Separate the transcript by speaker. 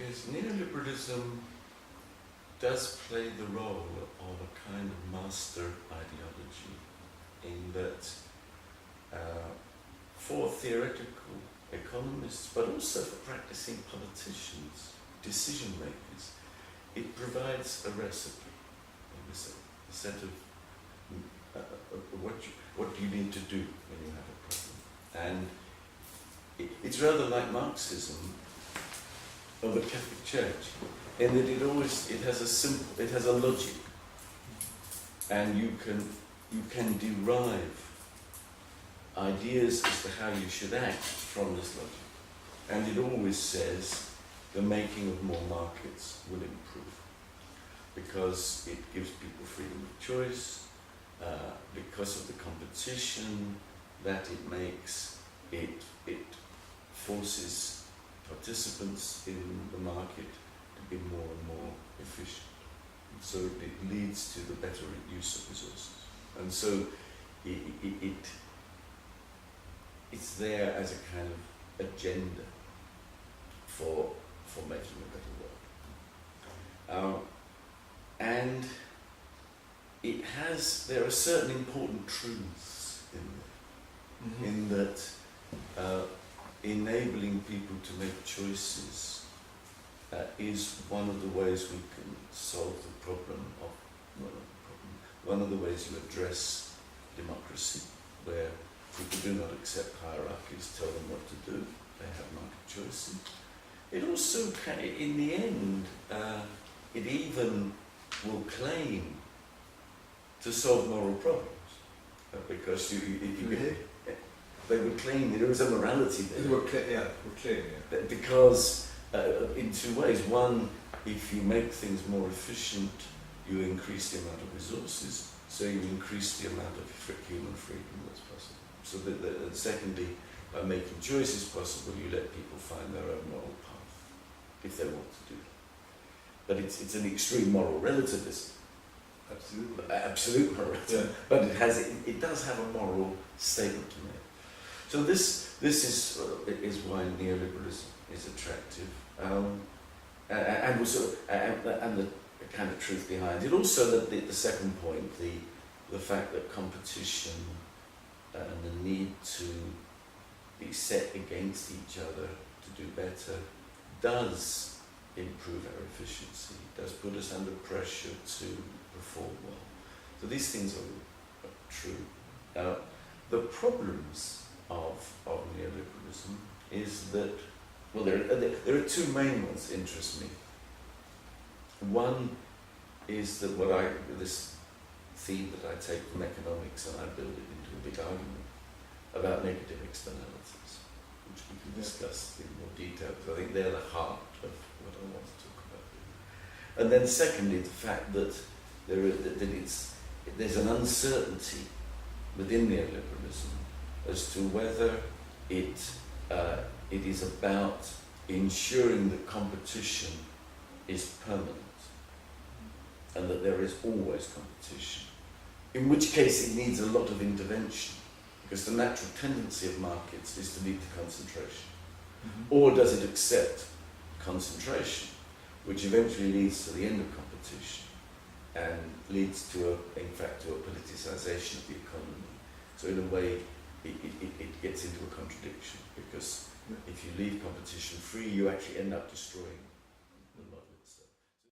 Speaker 1: Yes, neoliberalism does play the role of a kind of master ideology in that for theoretical economists, but also for practicing politicians, decision makers, it provides a recipe, a set of what you need to do when you have a problem. And it's rather like Marxism of the Catholic Church, in that it has a logic, and you can derive ideas as to how you should act from this logic. And it always says the making of more markets will improve, because it gives people freedom of choice, because of the competition that it makes, it forces participants in the market to be more and more efficient. So it leads to the better use of resources. And so it's there as a kind of agenda for making a better world. And there are certain important truths in there, in that enabling people to make choices is one of the ways we can solve the problem of, one of the ways you address democracy, where people do not accept hierarchies, tell them what to do, they have market choices. It also, in the end, it even will claim to solve moral problems, because they would claim there is a morality there.
Speaker 2: It would claim,
Speaker 1: Because in two ways. One, if you make things more efficient, you increase the amount of resources, so you increase the amount of human freedom that's possible. So secondly, by making choices possible, you let people find their own moral path, if they want to do that. But it's an extreme moral relativism.
Speaker 2: Absolutely.
Speaker 1: Absolute moral relativism. Yeah. But it does have a moral statement to make. So this is why neoliberalism is attractive, and also and the kind of truth behind it. Also, the second point, the fact that competition and the need to be set against each other to do better does improve our efficiency, does put us under pressure to perform well. So these things are true. The problems of neoliberalism is that, well, there are two main ones that interest me. One is that this theme that I take from economics and I build it into a big argument about negative externalities, which we can discuss in more detail, because I think they're the heart of what I want to talk about. And then secondly, the fact that there's an uncertainty within neoliberalism as to whether it is about ensuring that competition is permanent and that there is always competition, in which case it needs a lot of intervention, because the natural tendency of markets is to lead to concentration. Or does it accept concentration, which eventually leads to the end of competition and leads to a politicization of the economy. So in a way, it gets into a contradiction, because if you leave competition free, you actually end up destroying